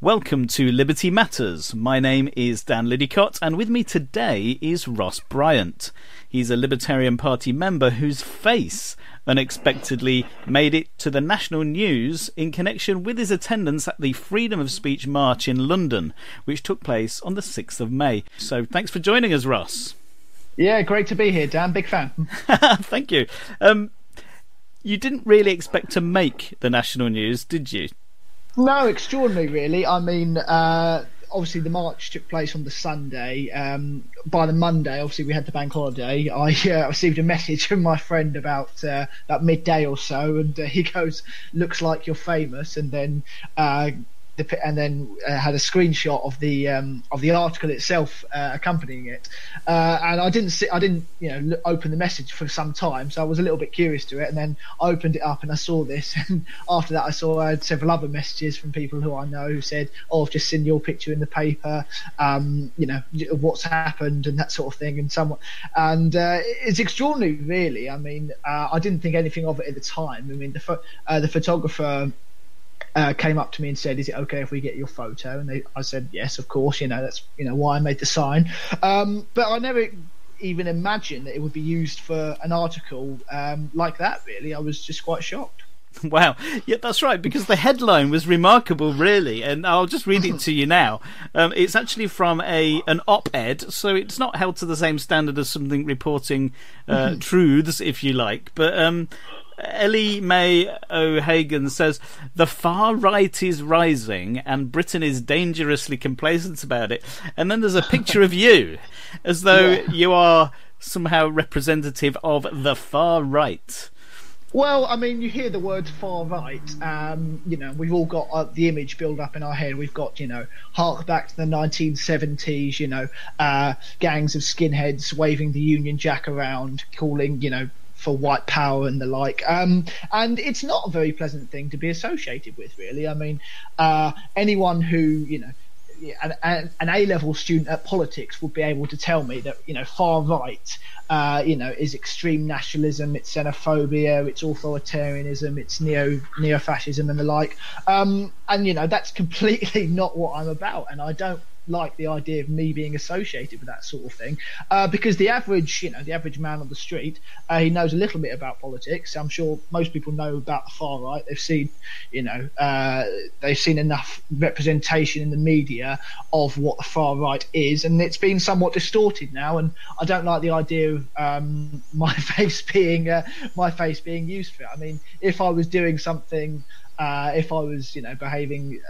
Welcome to Liberty Matters. My name is Dan Liddicott, and with me today is Ross Bryant. He's a Libertarian Party member whose face unexpectedly made it to the national news in connection with his attendance at the Freedom of Speech March in London, which took place on the 6th of May. So thanks for joining us, Ross. Yeah, great to be here, Dan. Big fan. Thank you. You didn't really expect to make the national news, did you? No, extraordinary, really. I mean, obviously the march took place on the Sunday. By the Monday, obviously we had the bank holiday. I received a message from my friend about midday or so, and he goes, "Looks like you're famous," and then had a screenshot of the article itself accompanying it, and I didn't open the message for some time, so I was a little bit curious to it, and then I opened it up and I saw this, and after that I had several other messages from people who I know who said, "Oh, I've just seen your picture in the paper, what's happened," and that sort of thing, and it's extraordinary, really. I mean, I didn't think anything of it at the time. I mean, the photographer came up to me and said, "Is it okay if we get your photo?" And I said, "Yes, of course. That's why I made the sign." But I never even imagined that it would be used for an article like that. Really, I was just quite shocked. Wow, yeah, that's right, because the headline was remarkable, really, and I'll just read it to you now. It's actually from an op-ed, so it's not held to the same standard as something reporting truths, if you like, but Ellie Mae O'Hagan says, "The far right is rising and Britain is dangerously complacent about it." And then there's a picture of you, as though you are somehow representative of the far right. Well, I mean, you hear the word far right, we've all got the image built up in our head. We've got, hark back to the 1970s, gangs of skinheads waving the Union Jack around, calling, for white power and the like. And it's not a very pleasant thing to be associated with, really. I mean, anyone who, an A-level student at politics would be able to tell me that, far right, is extreme nationalism, it's xenophobia, it's authoritarianism, it's neo-fascism and the like. And, that's completely not what I'm about. And I don't like the idea of me being associated with that sort of thing, because the average man on the street, he knows a little bit about politics. I'm sure most people know about the far right. They've seen, they've seen enough representation in the media of what the far right is, and it's been somewhat distorted now. And I don't like the idea of my face being used for it. I mean, if I was doing something. If I was, behaving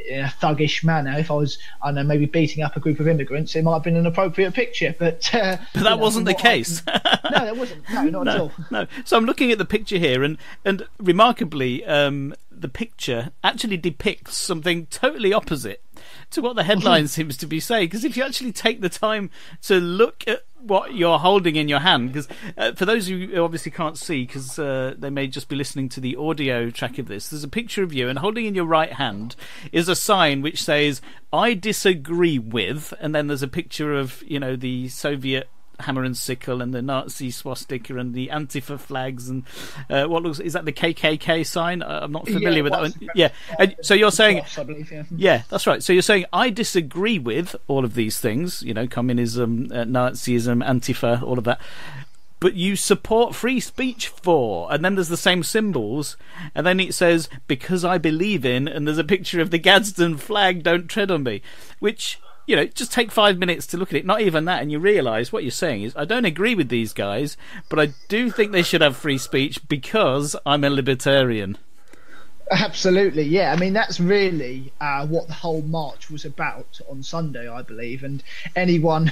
in a thuggish manner, if I was, I don't know, maybe beating up a group of immigrants, it might have been an appropriate picture. But that wasn't the case. No, that wasn't. No, not at all. No. So I'm looking at the picture here, and remarkably, the picture actually depicts something totally opposite to what the headline seems to be saying. Because if you actually take the time to look at what you're holding in your hand, because for those who obviously can't see, because they may just be listening to the audio track of this, there's a picture of you, and holding in your right hand is a sign which says, "I disagree with," and then there's a picture of the Soviet hammer and sickle and the Nazi swastika and the Antifa flags and is that the KKK sign? I'm not familiar with that one. Yeah, and so you're saying, I believe, yeah, that's right. So you're saying I disagree with all of these things, communism, Nazism, Antifa, all of that, but you support free speech for, and then there's the same symbols, and then it says, "Because I believe in," and there's a picture of the Gadsden flag, "Don't tread on me," which, just take 5 minutes to look at it, not even that, and you realise what you're saying is, I don't agree with these guys, but I do think they should have free speech because I'm a libertarian. Absolutely, yeah. I mean, that's really what the whole march was about on Sunday, I believe. And anyone,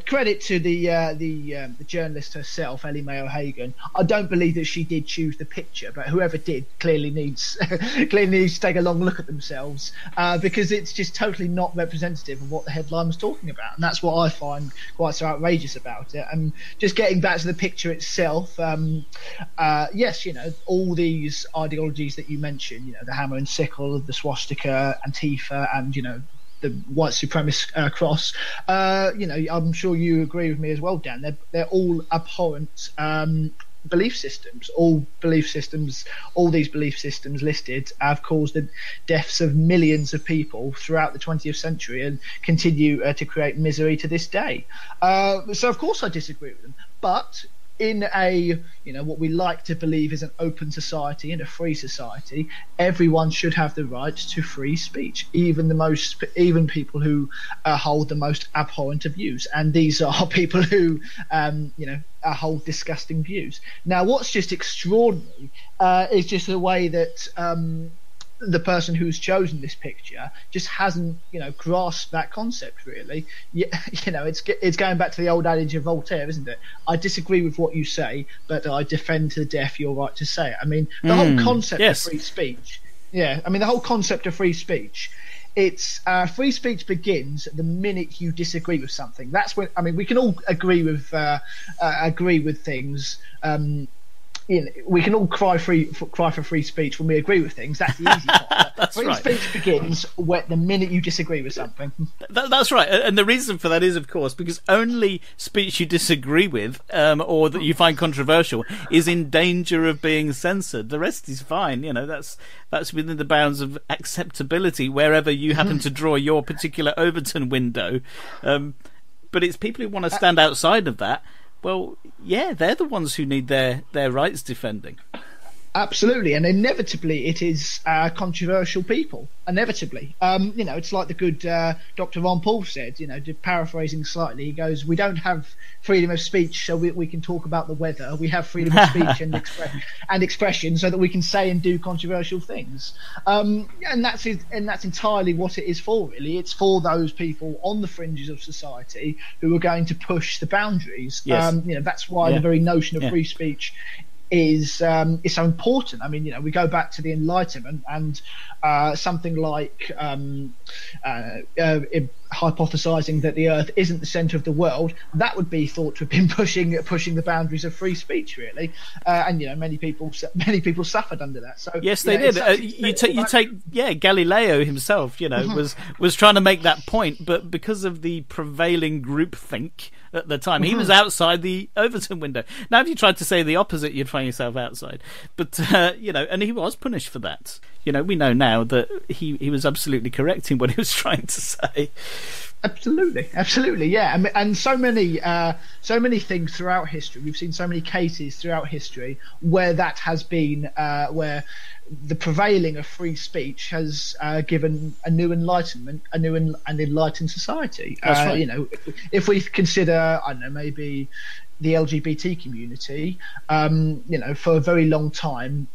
credit to the journalist herself, Ellie Mae O'Hagan. I don't believe that she did choose the picture, but whoever did clearly needs to take a long look at themselves, because it's just totally not representative of what the headline was talking about, and that's what I find quite so outrageous about it. And just getting back to the picture itself, yes, all these ideologies that you mentioned, the hammer and sickle, the swastika, Antifa, and the white supremacist cross. I'm sure you agree with me as well, Dan. They're all abhorrent belief systems. All these belief systems listed have caused the deaths of millions of people throughout the 20th century and continue to create misery to this day. So of course I disagree with them, but in a, what we like to believe is an open society and a free society, everyone should have the right to free speech, even people who hold the most abhorrent of views, and these are people who hold disgusting views. Now, what's just extraordinary is just the way that the person who's chosen this picture just hasn't, grasped that concept really. It's going back to the old adage of Voltaire, isn't it? I disagree with what you say, but I defend to the death your right to say it. I mean, the whole concept of free speech. Yeah, I mean, the whole concept of free speech. It's free speech begins the minute you disagree with something. That's when, I mean, we can all agree with things. We can all cry for free speech when we agree with things. That's the easy part. That's free right. speech begins the minute you disagree with something. That's right, and the reason for that is, of course, because only speech you disagree with or that you find controversial is in danger of being censored. The rest is fine. That's within the bounds of acceptability wherever you happen to draw your particular Overton window. But it's people who want to stand outside of that. Well, yeah, they're the ones who need their rights defending. Absolutely, and inevitably it is controversial people. Inevitably, it's like the good Dr. Ron Paul said. Paraphrasing slightly, he goes, "We don't have freedom of speech, so we can talk about the weather. We have freedom of speech and expression, so that we can say and do controversial things." And that's entirely what it is for. Really, it's for those people on the fringes of society who are going to push the boundaries. Yes. That's why the very notion of free speech is so important. I mean, we go back to the Enlightenment and something like hypothesizing that the Earth isn't the center of the world. That would be thought to have been pushing the boundaries of free speech, really. And many people suffered under that. So yes, they did. You take Galileo himself. Was trying to make that point, but because of the prevailing groupthink at the time, he was outside the Overton window. Now, if you tried to say the opposite, you'd find yourself outside. But and he was punished for that. We know now that he was absolutely correct in what he was trying to say. Absolutely, yeah. And so many things throughout history. We've seen so many cases throughout history where that has been where the prevailing of free speech has given a new enlightenment, and enlightened society. That's right. If we consider, I don't know, maybe the LGBT community, for a very long time,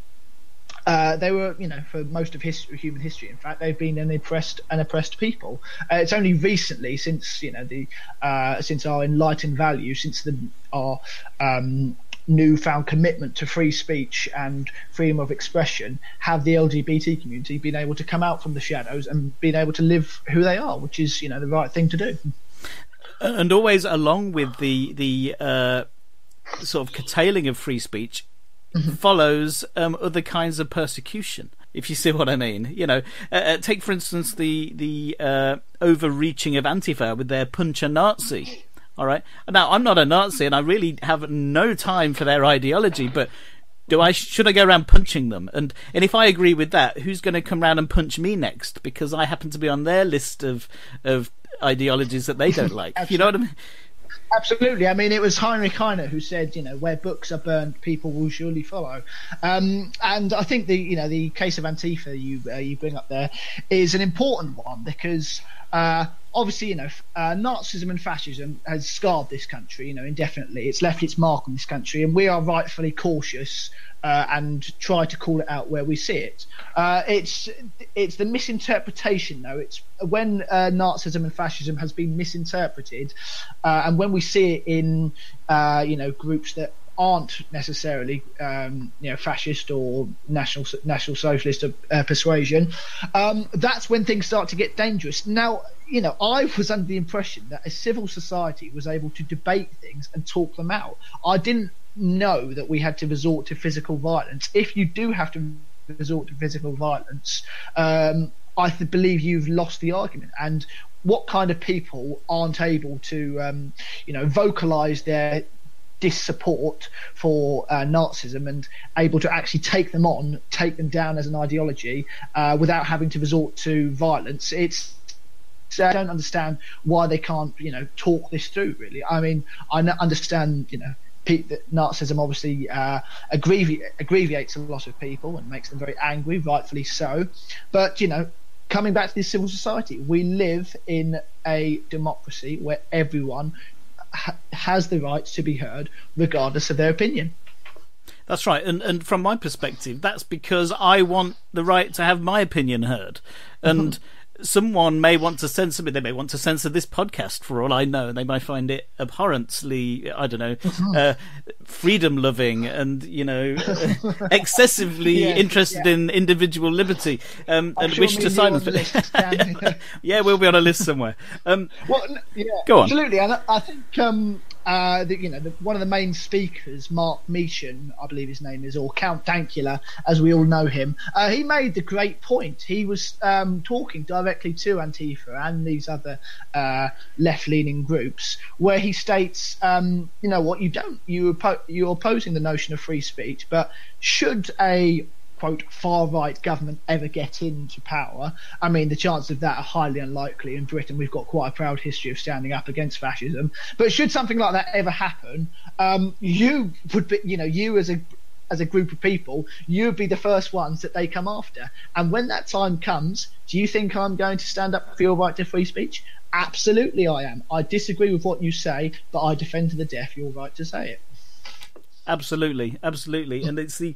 they were, for most of human history, in fact, they've been an oppressed people. It's only recently, since since our enlightened values, since our newfound commitment to free speech and freedom of expression, have the LGBT community been able to come out from the shadows and been able to live who they are, which is, the right thing to do. And always along with the sort of curtailing of free speech follows other kinds of persecution, if you see what I mean. Take for instance the overreaching of Antifa with their punch a Nazi. All right. Now, I'm not a Nazi, and I really have no time for their ideology. But should I go around punching them? And if I agree with that, who's going to come round and punch me next? Because I happen to be on their list of ideologies that they don't like. You know what I mean? Absolutely. I mean, it was Heinrich Heine who said, where books are burned, people will surely follow. And I think the case of Antifa you bring up there is an important one, because obviously, Nazism and fascism has scarred this country, indefinitely. It's left its mark on this country, and we are rightfully cautious and try to call it out where we see it. It's the misinterpretation, though. It's when Nazism and fascism has been misinterpreted, and when we see it in groups that aren't necessarily fascist or national socialist persuasion, that's when things start to get dangerous. Now, I was under the impression that a civil society was able to debate things and talk them out. I didn't know that we had to resort to physical violence. If you do have to resort to physical violence, I believe you've lost the argument. And what kind of people aren't able to vocalize their dissupport for Nazism, and able to actually take them down as an ideology without having to resort to violence. I don't understand why they can't, talk this through, really. I mean, I understand, that Nazism obviously aggravates a lot of people and makes them very angry, rightfully so. But, coming back to this civil society, we live in a democracy where everyone has the right to be heard, regardless of their opinion. That's right, and from my perspective, that's because I want the right to have my opinion heard. And someone may want to censor me. They may want to censor this podcast, for all I know. They might find it abhorrently, I don't know, freedom-loving and, excessively interested in individual liberty, and wish to silence it. Yeah, we'll be on a list somewhere. Go on. Absolutely, and I think one of the main speakers, Mark Meechan, I believe his name is, or Count Dankula, as we all know him, he made the great point. He was talking directly to Antifa and these other left-leaning groups, where he states, you're opposing the notion of free speech, but should a quote far-right government ever get into power, I mean, the chances of that are highly unlikely. In Britain, we've got quite a proud history of standing up against fascism. But should something like that ever happen, you would be, you as a group of people, you would be the first ones that they come after. And when that time comes, do you think I'm going to stand up for your right to free speech? Absolutely, I am. I disagree with what you say, but I defend to the death your right to say it. Absolutely, and it's the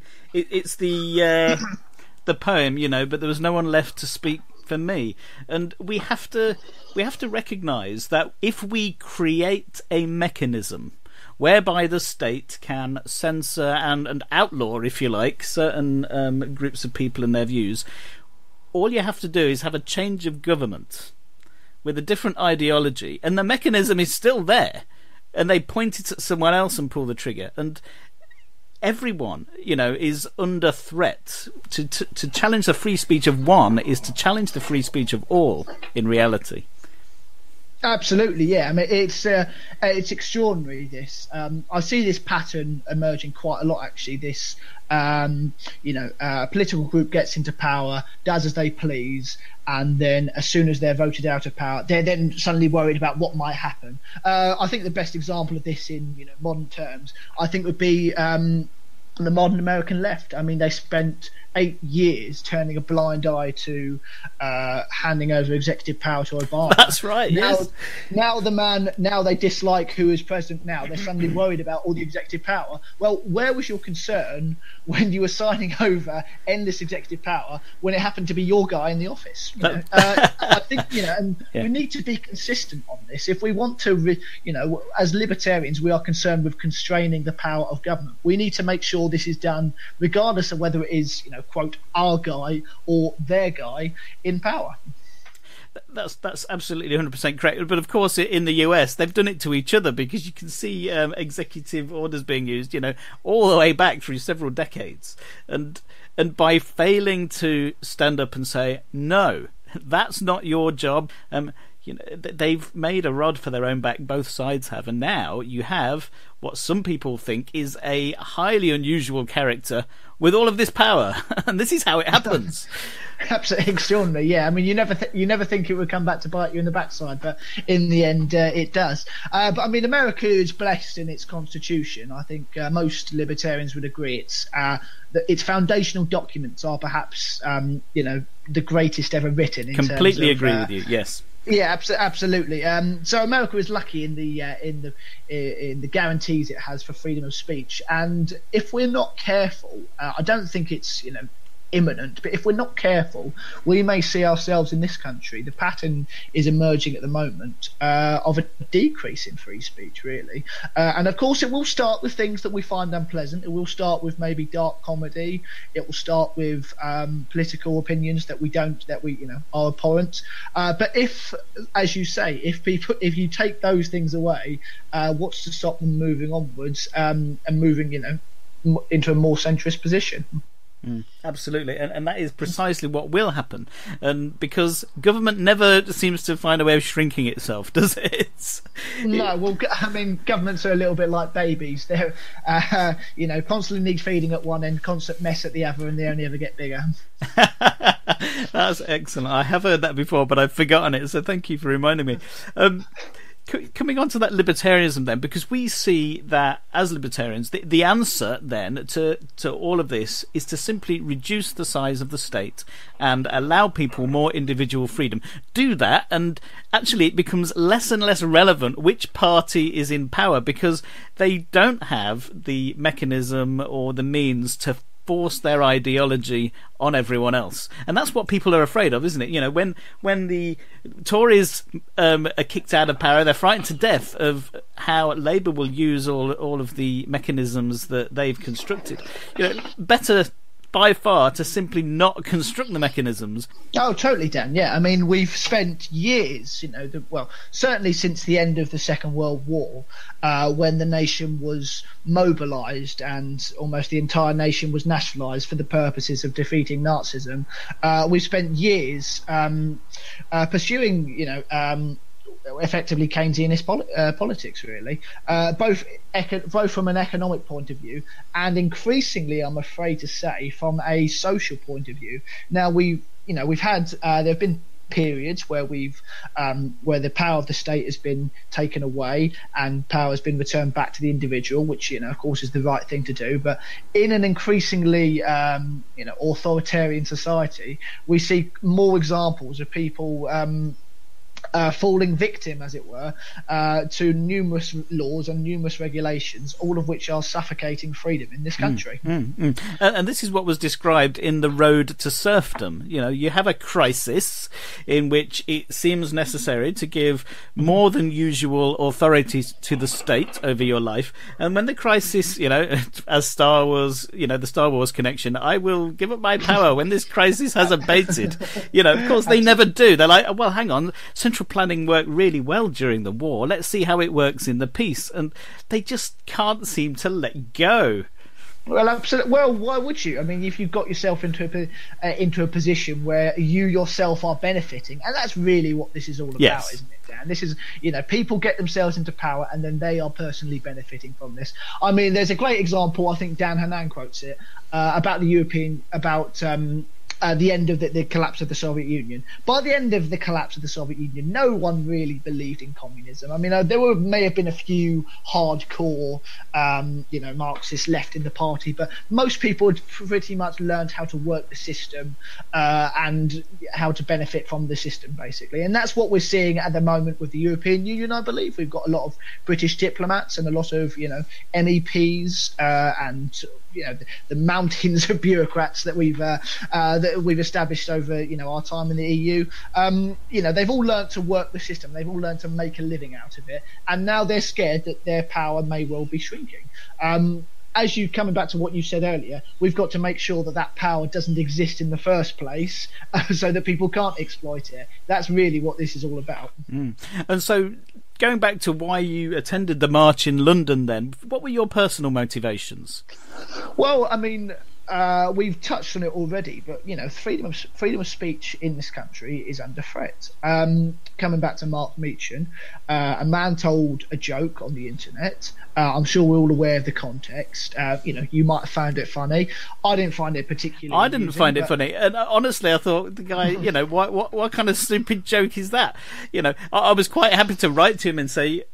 poem, but there was no one left to speak for me, and we have to recognise that if we create a mechanism whereby the state can censor and outlaw, if you like, certain groups of people and their views, all you have to do is have a change of government with a different ideology, and the mechanism is still there. And they point it at someone else and pull the trigger. And everyone, is under threat. To challenge the free speech of one is to challenge the free speech of all, in reality. Absolutely, yeah. I mean, it's extraordinary, this. I see this pattern emerging quite a lot, actually. This, a political group gets into power, does as they please, and then as soon as they're voted out of power, they're then suddenly worried about what might happen. I think the best example of this in modern terms, I think, would be the modern American left. I mean, they spent 8 years turning a blind eye to handing over executive power to Obama. That's right. Yes. Now they dislike who is president now. They're suddenly worried about all the executive power. Well, where was your concern when you were signing over endless executive power when it happened to be your guy in the office? I think we need to be consistent on this. If we want to, as libertarians, we are concerned with constraining the power of government. We need to make sure this is done regardless of whether it is, quote, our guy or their guy in power. That's absolutely 100% correct. But of course, in the US, they've done it to each other, because you can see executive orders being used, all the way back through several decades. And by failing to stand up and say, no, that's not your job, they've made a rod for their own back. Both sides have, and now you have what some people think is a highly unusual character with all of this power, and this is how it happens. Absolutely extraordinary. Yeah, I mean, you never think it would come back to bite you in the backside, but in the end, it does. But I mean, America is blessed in its constitution. I think most libertarians would agree. Its foundational documents are perhaps, the greatest ever written. Completely agree with you. Yes. Yeah, absolutely. So America is lucky in the guarantees it has for freedom of speech, and if we're not careful, I don't think it's imminent, but if we're not careful, we may see ourselves in this country. The pattern is emerging at the moment of a decrease in free speech, really. And of course, it will start with things that we find unpleasant. It will start with maybe dark comedy. It will start with political opinions that we are abhorrent. But if, as you say, if you take those things away, what's to stop them moving onwards and moving, into a more centrist position? Absolutely, and that is precisely what will happen. And because government never seems to find a way of shrinking itself, does it? No, well, I mean, governments are a little bit like babies. They're, constantly need feeding at one end, constant mess at the other, and they only ever get bigger. That's excellent. I have heard that before, but I've forgotten it. So thank you for reminding me. Coming on to that libertarianism then, because we see that as libertarians, the answer then to all of this is to simply reduce the size of the state and allow people more individual freedom. Do that, and actually it becomes less and less relevant which party is in power, because they don't have the mechanism or the means to force their ideology on everyone else. And that's what people are afraid of, isn't it? When the Tories are kicked out of power, they're frightened to death of how Labour will use all of the mechanisms that they've constructed. Better by far to simply not construct the mechanisms. Oh, totally, Dan. Yeah, I mean, we've spent years, certainly since the end of the Second World War, when the nation was mobilised and almost the entire nation was nationalised for the purposes of defeating Nazism. We've spent years pursuing, effectively Keynesianist politics, really, both from an economic point of view and increasingly, I'm afraid to say, from a social point of view. Now we've had there have been periods where where the power of the state has been taken away and power has been returned back to the individual, which of course is the right thing to do. But in an increasingly authoritarian society, we see more examples of people falling victim, as it were, to numerous laws and numerous regulations, all of which are suffocating freedom in this country. And this is what was described in The Road to Serfdom. You have a crisis in which it seems necessary to give more than usual authority to the state over your life. And when the crisis, as Star Wars, the Star Wars connection, I will give up my power when this crisis has abated. Of course, they never do. They're like, well, hang on, central planning worked really well during the war. Let's see how it works in the peace. And they just can't seem to let go. Well, absolutely. Well, why would you? I mean, if you've got yourself into a position where you yourself are benefiting, and that's really what this is all about, isn't it, Dan? This is, people get themselves into power and then they are personally benefiting from this. I mean, there's a great example, I think Dan Hanan quotes it, about the end of the collapse of the Soviet Union. By the end of the collapse of the Soviet Union, no one really believed in communism. I mean, there may have been a few hardcore, Marxists left in the party, but most people had pretty much learned how to work the system and how to benefit from the system, basically. And that's what we're seeing at the moment with the European Union, I believe. We've got a lot of British diplomats and a lot of, MEPs and the mountains of bureaucrats that we've established over our time in the EU. They've all learned to work the system. They've all learned to make a living out of it, and now they're scared that their power may well be shrinking. Coming back to what you said earlier, we've got to make sure that power doesn't exist in the first place, so that people can't exploit it. That's really what this is all about. And so, going back to why you attended the march in London, then, what were your personal motivations? Well, I mean, we've touched on it already, but freedom of speech in this country is under threat. Coming back to Mark Meechan, a man told a joke on the internet. I'm sure we're all aware of the context. You might have found it funny. I didn't find it particularly. I didn't find it funny, and honestly, I thought the guy, what kind of stupid joke is that? I was quite happy to write to him and say,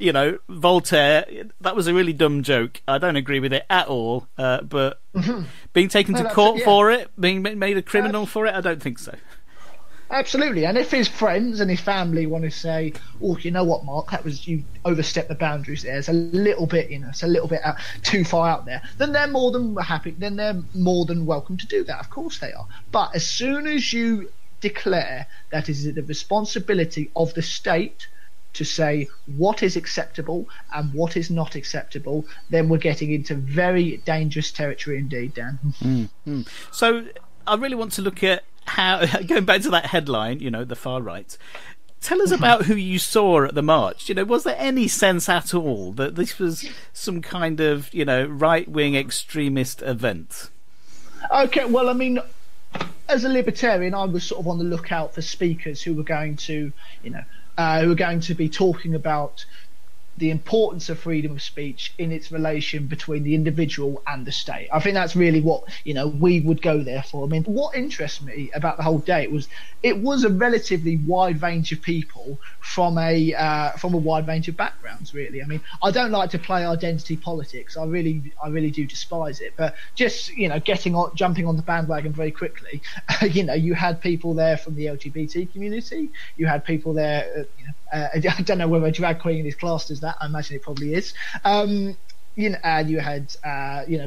Voltaire, that was a really dumb joke. I don't agree with it at all. But being taken to court for it, being made a criminal for it, I don't think so. Absolutely, and if his friends and his family want to say, "Oh, you know what, Mark, you overstepped the boundaries there. It's a little bit, too far out there," then they're more than happy. Then they're more than welcome to do that. Of course they are. But as soon as you declare that it is the responsibility of the state to say what is acceptable and what is not acceptable, then we're getting into very dangerous territory indeed, Dan. So I really want to look at how, going back to that headline, the far right, tell us about who you saw at the march. Was there any sense at all that this was some kind of, right-wing extremist event? Okay, well, I mean, as a libertarian, I was sort of on the lookout for speakers who were going to, who were going to be talking about the importance of freedom of speech in its relation between the individual and the state. I think that's really what we would go there for. I mean, what interests me about the whole day was it was a relatively wide range of people from a wide range of backgrounds. Really, I mean, I don't like to play identity politics. I really do despise it. But just jumping on the bandwagon very quickly. You had people there from the LGBT community. You had people there. I don't know whether a drag queen is classed as that. I imagine it probably is. And you had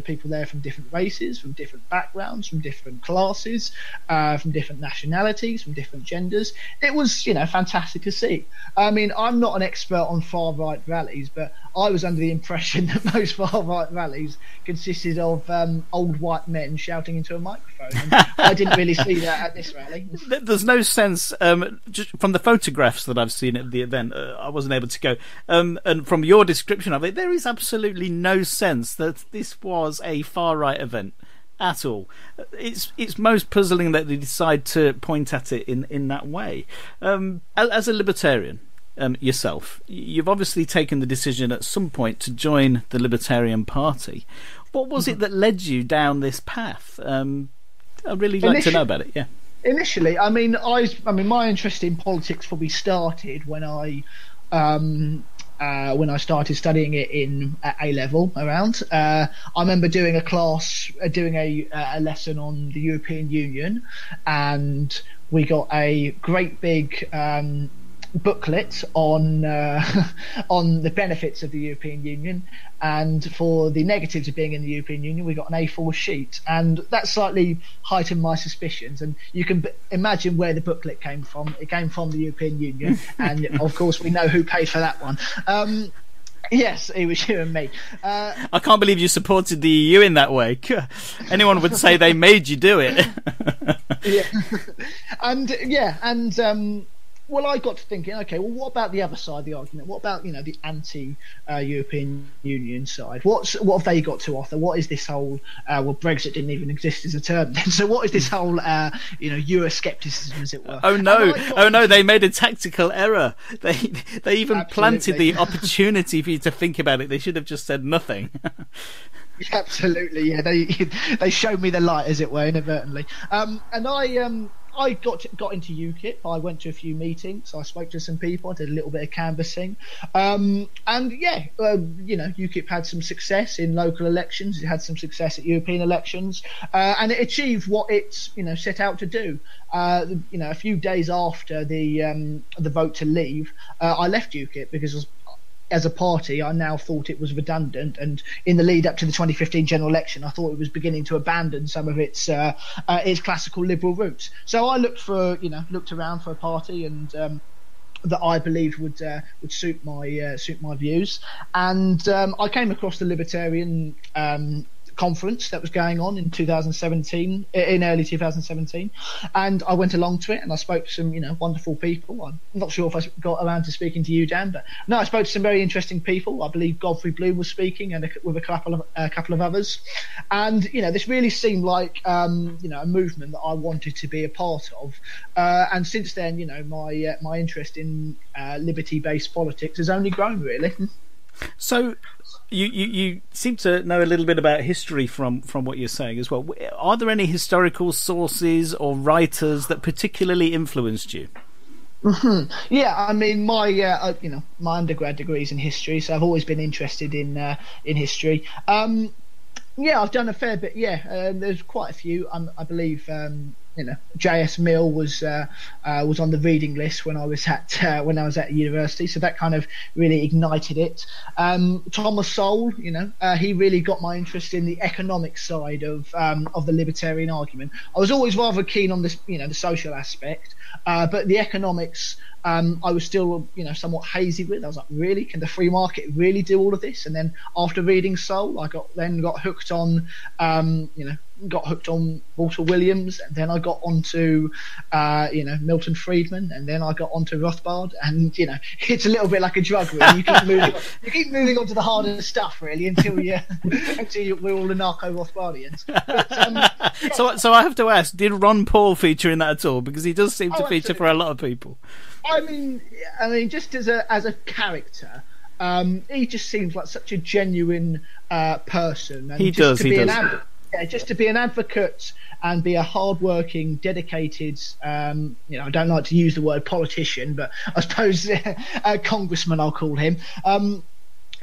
people there from different races, from different backgrounds, from different classes, from different nationalities, from different genders. It was fantastic to see. I mean, I'm not an expert on far right rallies, but I was under the impression that most far right rallies consisted of old white men shouting into a microphone. And I didn't really see that at this rally. There's no sense, just from the photographs that I've seen at the event, I wasn't able to go, and from your description of it, there is absolutely no sense that this was a far right event at all. It's most puzzling that they decide to point at it in that way. As a libertarian yourself, you've obviously taken the decision at some point to join the Libertarian Party. What was it that led you down this path? I'd really like to know about it. Yeah. Initially, I mean, my interest in politics probably started when I started studying it in A level around. I remember doing a lesson on the European Union, and we got a great big booklet on on the benefits of the European Union, and for the negatives of being in the European Union we got an A4 sheet, and that slightly heightened my suspicions. And you can imagine where the booklet came from. It came from the European Union, and of course we know who paid for that one. Yes, it was you and me. I can't believe you supported the EU in that way. Anyone would say they made you do it. Well, I got to thinking, okay, well, what about the other side of the argument? What about, the anti-European Union side? What have they got to offer? What is this whole, Brexit didn't even exist as a term then, so what is this whole, Euroscepticism, as it were? Oh no, they made a tactical error. They even planted the opportunity for you to think about it. They should have just said nothing. Absolutely, yeah. They showed me the light, as it were, inadvertently. I got into UKIP. I went to a few meetings. I spoke to some people. I did a little bit of canvassing. UKIP had some success in local elections. It had some success at European elections, and it achieved what it set out to do. A few days after the vote to leave, I left UKIP because as a party, I now thought it was redundant, and in the lead up to the 2015 general election, I thought it was beginning to abandon some of its classical liberal roots. So I looked around for a party and that I believed would suit my views, and I came across the Libertarian conference that was going on in early 2017, and I went along to it and I spoke to some wonderful people. I'm not sure if I got around to speaking to you, Dan, but no, I spoke to some very interesting people. I believe Godfrey Bloom was speaking, and with a couple of others, and this really seemed like a movement that I wanted to be a part of, and since then my interest in liberty-based politics has only grown, really. So you seem to know a little bit about history from what you're saying as well. Are there any historical sources or writers that particularly influenced you? Mm-hmm. Yeah, I mean, my my undergrad degree is in history, so I've always been interested in history. I've done a fair bit. There's quite a few. I believe J.S. Mill was on the reading list when I was at university, so that kind of really ignited it. Thomas Sowell, he really got my interest in the economic side of the libertarian argument. I was always rather keen on this, the social aspect, but the economics I was still, somewhat hazy with. I was like, really? Can the free market really do all of this? And then after reading Soul, I got hooked on, Walter Williams, and then I got onto, Milton Friedman, and then I got onto Rothbard, and it's a little bit like a drug, really. You keep moving on to the harder stuff, really, until we're all the narco Rothbardians. But, So I have to ask, did Ron Paul feature in that at all? Because he does seem to feature for a lot of people. I mean, just as a character. He just seems like such a genuine person. And just to be an advocate and be a hardworking, dedicated, I don't like to use the word politician, but I suppose a congressman, I'll call him.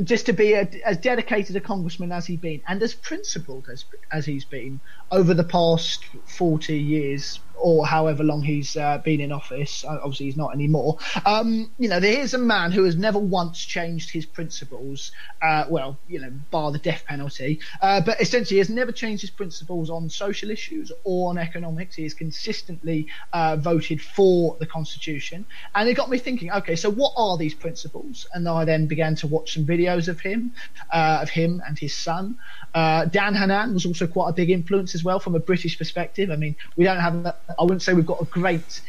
Just to be as dedicated a congressman as he's been, and as principled as he's been over the past 40 years, or however long he's been in office. Obviously, he's not anymore. There is a man who has never once changed his principles. Bar the death penalty, but essentially has never changed his principles on social issues or on economics. He has consistently voted for the Constitution, and it got me thinking. Okay, so what are these principles? And I then began to watch some videos of him and his son. Dan Hannan was also quite a big influence as well from a British perspective. I mean, we don't have I wouldn't say we've got a great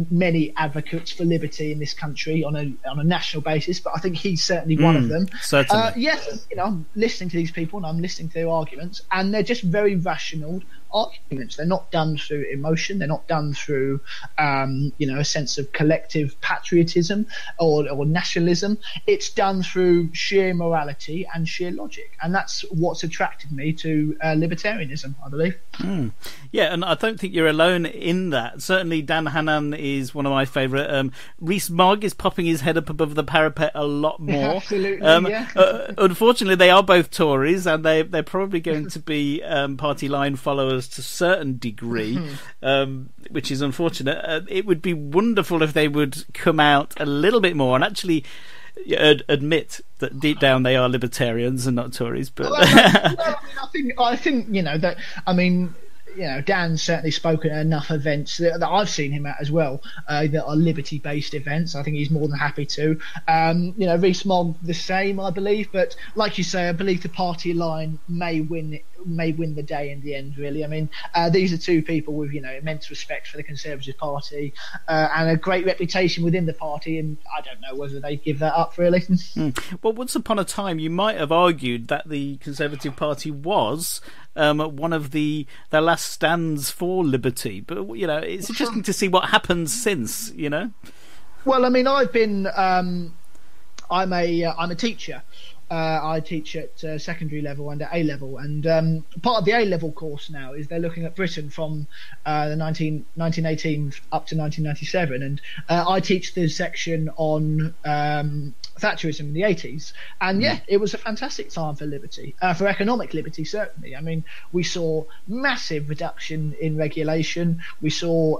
many advocates for liberty in this country on a national basis, but I think he's certainly one of them. Certainly. Yes, I'm listening to these people and I'm listening to their arguments, and they're just very rational arguments. They're not done through emotion. They're not done through a sense of collective patriotism or nationalism. It's done through sheer morality and sheer logic, and that's what's attracted me to libertarianism, I believe. Yeah, and I don't think you're alone in that. Certainly Dan Hannan is one of my favourite. Rees-Mogg is popping his head up above the parapet a lot more. Absolutely, unfortunately, they are both Tories, and they're probably going to be party line followers to a certain degree, which is unfortunate. It would be wonderful if they would come out a little bit more and actually admit that deep down they are libertarians and not Tories. But I think that. I mean, Dan's certainly spoken at enough events that I've seen him at as well, that are liberty-based events. I think he's more than happy to. Rees-Mogg the same, I believe. But like you say, I believe the party line may win the day in the end, really. I mean, these are two people with immense respect for the Conservative Party and a great reputation within the party, and I don't know whether they give that up, really. Well, once upon a time you might have argued that the Conservative Party was one of their last stands for liberty, but it's interesting to see what happens since. Well, I mean, I've been I'm a teacher. I teach at secondary level and at A level, and part of the A level course now is they're looking at Britain from the 1918 up to 1997, and I teach the section on Thatcherism in the 80s, and it was a fantastic time for liberty, for economic liberty, certainly. I mean, we saw massive reduction in regulation. We saw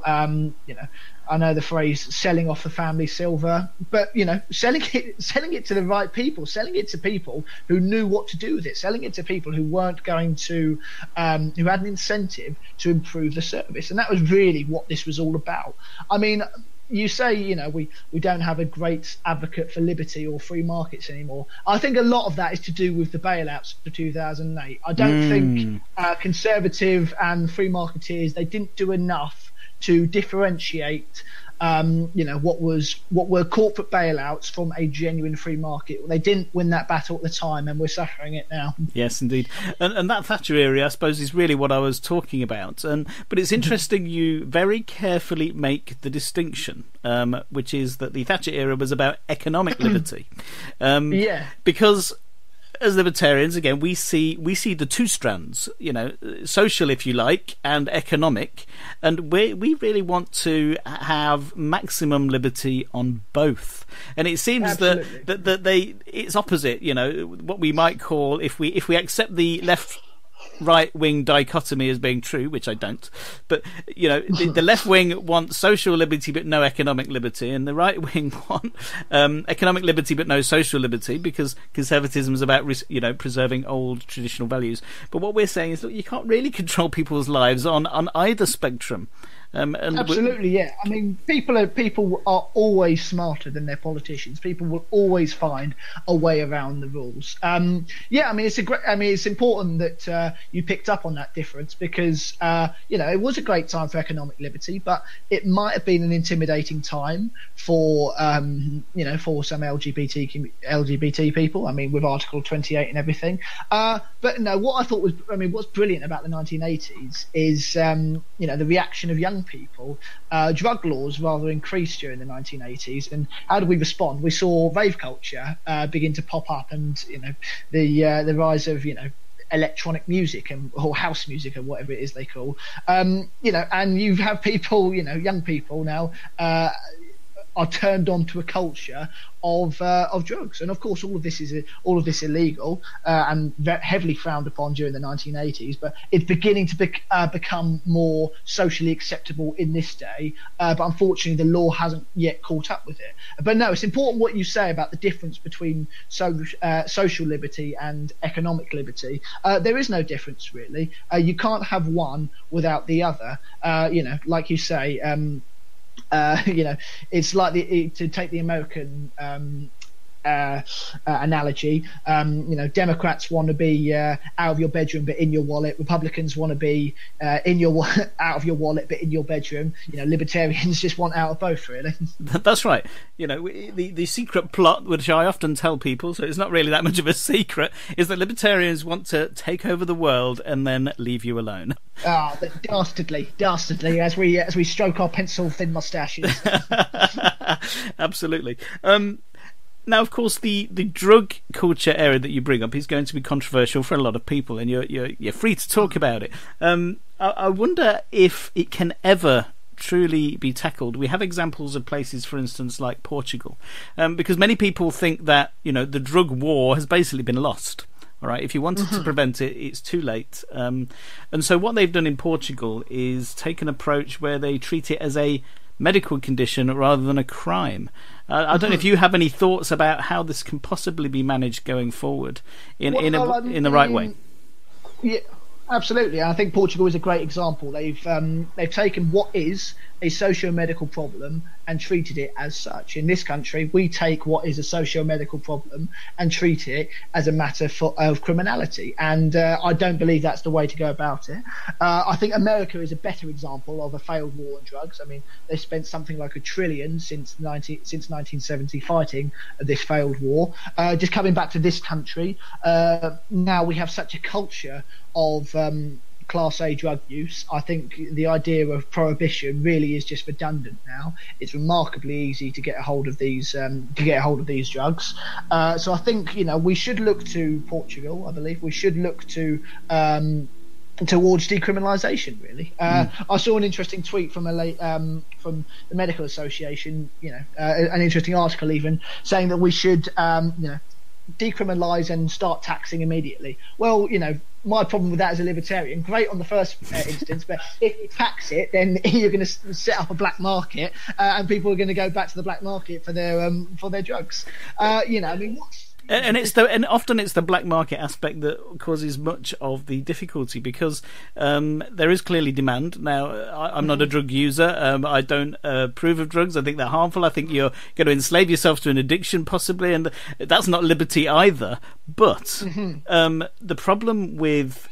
I know the phrase "selling off the family silver," but selling it to the right people, selling it to people who knew what to do with it, selling it to people who weren't going to, who had an incentive to improve the service, and that was really what this was all about. I mean, you say we don't have a great advocate for liberty or free markets anymore. I think a lot of that is to do with the bailouts of 2008. I don't think conservative and free marketeers, they didn't do enough to differentiate what were corporate bailouts from a genuine free market. They didn't win that battle at the time, and we're suffering it now. Yes, indeed. And that Thatcher area, I suppose, is really what I was talking about. But it's interesting you very carefully make the distinction, which is that the Thatcher era was about economic liberty. Because as libertarians, again, we see the two strands, social, if you like, and economic, and we really want to have maximum liberty on both. And it seems that it's opposite. What we might call, if we accept the left right wing dichotomy as being true, which I don't, but the left wing wants social liberty but no economic liberty, and the right wing want economic liberty but no social liberty, because conservatism is about preserving old traditional values. But what we're saying is, look, you can't really control people's lives on either spectrum. Absolutely, yeah. I mean, people are always smarter than their politicians. People will always find a way around the rules. Yeah, I mean, it's important that you picked up on that difference because it was a great time for economic liberty, but it might have been an intimidating time for for some LGBT people. I mean, with Article 28 and everything. But no, what I thought was, what's brilliant about the 1980s is the reaction of young people. Drug laws rather increased during the 1980s, and how did we respond? We saw rave culture begin to pop up, and the rise of electronic music or house music or whatever it is they call. And you have people, young people now are turned on to a culture of drugs, and of course all of this is illegal and heavily frowned upon during the 1980s. But it's beginning to become more socially acceptable in this day. But unfortunately, the law hasn't yet caught up with it. But no, it's important what you say about the difference between social liberty and economic liberty. There is no difference really. You can't have one without the other. Like you say. It's like to take the American analogy. Democrats want to be out of your bedroom but in your wallet. Republicans want to be out of your wallet but in your bedroom. Libertarians just want out of both, really. That's right. The secret plot, which I often tell people, so it's not really that much of a secret, is that libertarians want to take over the world and then leave you alone. But dastardly, as we stroke our pencil-thin moustaches. Absolutely. Now, of course, the drug culture area that you bring up is going to be controversial for a lot of people, and you're free to talk about it. I wonder if it can ever truly be tackled. We have examples of places, for instance, like Portugal, because many people think that the drug war has basically been lost. All right, if you wanted to prevent it, it's too late. And so what they've done in Portugal is take an approach where they treat it as a medical condition rather than a crime. I don't know if you have any thoughts about how this can possibly be managed going forward in the right way. Yeah, absolutely. I think Portugal is a great example. They've taken what is a socio-medical problem and treated it as such. In this country, we take what is a socio-medical problem and treat it as a matter of criminality, and I don't believe that's the way to go about it. I think America is a better example of a failed war on drugs. I mean, they spent something like $1 trillion since 1970 fighting this failed war. Just coming back to this country, now we have such a culture of Class A drug use. I think the idea of prohibition really is just redundant now. It's remarkably easy to get a hold of these drugs. So I think we should look to Portugal. I believe we should look to towards decriminalisation. Really, I saw an interesting tweet from from the Medical Association. An interesting article even saying that we should decriminalise and start taxing immediately. Well, my problem with that as a libertarian, great on the first instance, but if you tax it, then you're going to set up a black market, and people are going to go back to the black market for their drugs. And often it's the black market aspect that causes much of the difficulty, because there is clearly demand. Now, I'm not a drug user. I don't approve of drugs. I think they're harmful. I think you're going to enslave yourself to an addiction, possibly, and that's not liberty either. But the problem with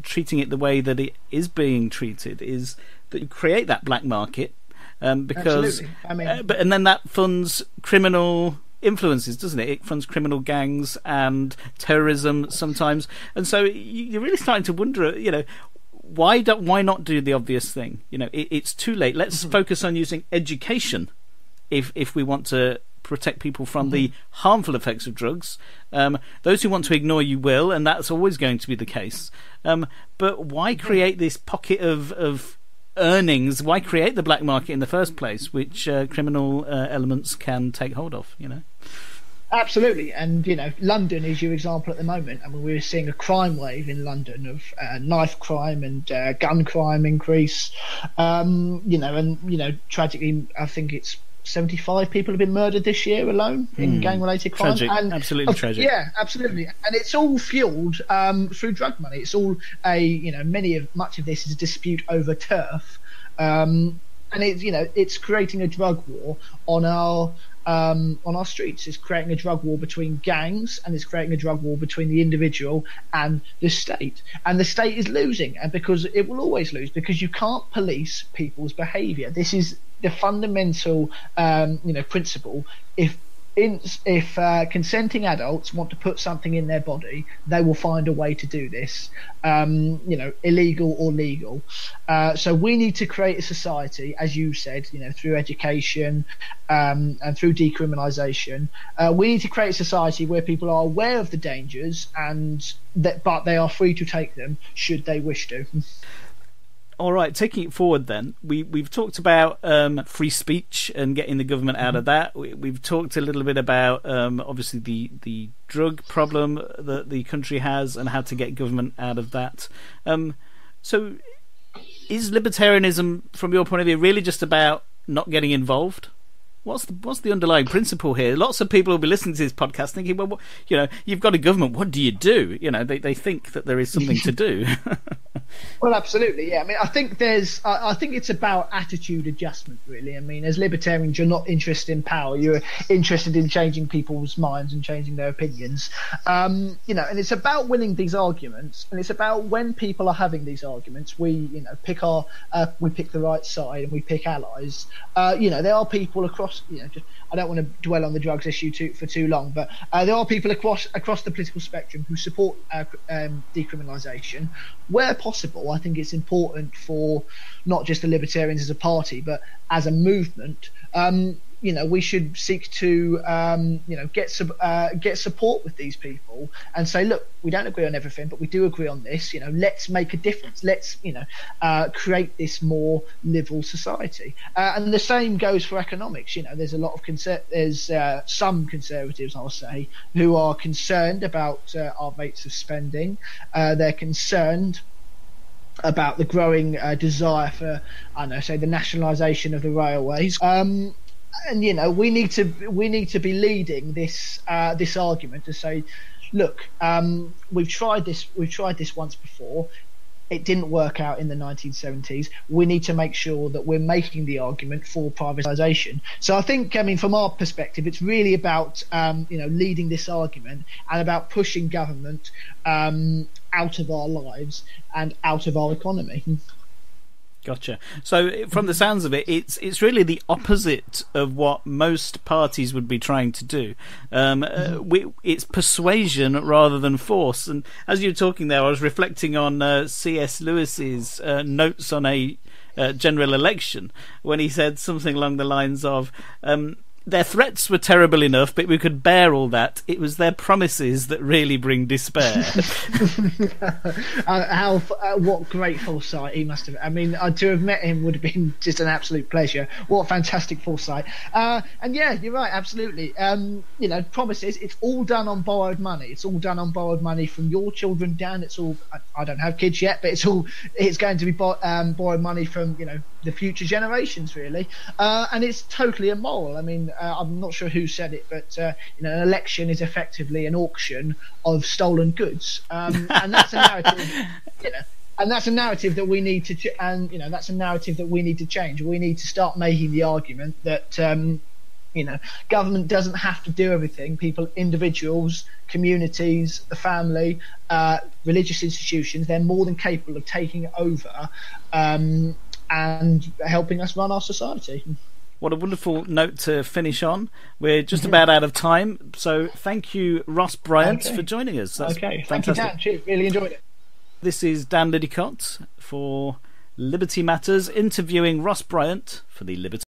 treating it the way that it is being treated is that you create that black market, because and then that funds criminal influences, doesn't it? It funds criminal gangs and terrorism sometimes, and so you're really starting to wonder, why not do the obvious thing? It's too late. Let's focus on using education if we want to protect people from the harmful effects of drugs. Those who want to ignore you will, and that's always going to be the case. But why create this pocket of earnings? Why create the black market in the first place, which criminal elements can take hold of? Absolutely, and London is your example at the moment. I mean, we're seeing a crime wave in London of knife crime and gun crime increase. Tragically, I think it's 75 people have been murdered this year alone in gang-related crime. Tragic, absolutely tragic. Yeah, absolutely, and it's all fueled through drug money. It's all much of this is a dispute over turf. And it's creating a drug war on our streets. It's creating a drug war between gangs, and it's creating a drug war between the individual and the state. And the state is losing, and because it will always lose, because you can't police people's behaviour. This is the fundamental, principle. If consenting adults want to put something in their body, they will find a way to do this, illegal or legal. So we need to create a society, as you said, through education and through decriminalisation. We need to create a society where people are aware of the dangers, but they are free to take them should they wish to. All right, taking it forward then, we've talked about free speech and getting the government out of that. We've talked a little bit about obviously the drug problem that the country has and how to get government out of that. So is libertarianism, from your point of view, really just about not getting involved? What's the underlying principle here? Lots of people will be listening to this podcast thinking, well, you've got a government, what do you do? They think that there is something to do. Well, absolutely, yeah. I mean, I think it's about attitude adjustment, really. I mean, as libertarians, you're not interested in power. You're interested in changing people's minds and changing their opinions. And it's about winning these arguments, and it's about when people are having these arguments, we pick the right side and we pick allies. There are people across, I don't want to dwell on the drugs issue for too long, but there are people across the political spectrum who support decriminalisation. Where possible, I think it's important for not just the Libertarians as a party, but as a movement. We should seek to get support with these people and say, look, we don't agree on everything, but we do agree on this. Let's make a difference. Let's create this more liberal society. And the same goes for economics. There's a lot of there's some conservatives, I'll say, who are concerned about our rates of spending. They're concerned about the growing desire for, the nationalisation of the railways. And we need to be leading this argument to say, look, we've tried this once before. It didn't work out in the 1970s. We need to make sure that we're making the argument for privatisation. So I think, from our perspective, it's really about leading this argument and about pushing government out of our lives and out of our economy. Gotcha. So from the sounds of it, it's really the opposite of what most parties would be trying to do. It's persuasion rather than force. And as you were talking there, I was reflecting on C.S. Lewis's notes on a general election, when he said something along the lines of, their threats were terrible enough, but we could bear all that. It was their promises that really bring despair. What great foresight he must have. I mean, to have met him would have been just an absolute pleasure. What fantastic foresight. And yeah, you're right, absolutely. Promises, it's all done on borrowed money. It's all done on borrowed money from your children, Dan. It's all, I don't have kids yet, but it's going to be borrowed money from, the future generations, really. And it's totally immoral. I mean, I'm not sure who said it, but an election is effectively an auction of stolen goods, and that's a narrative. And that's a narrative that we need to, that's a narrative that we need to change. We need to start making the argument that government doesn't have to do everything. People, individuals, communities, the family, religious institutions, they're more than capable of taking over and helping us run our society. What a wonderful note to finish on. We're just about out of time, so thank you, Ross Bryant, for joining us. That's fantastic. Thank you, Dan. Cheers. Really enjoyed it. This is Dan Liddicott for Liberty Matters, interviewing Ross Bryant for the Liberty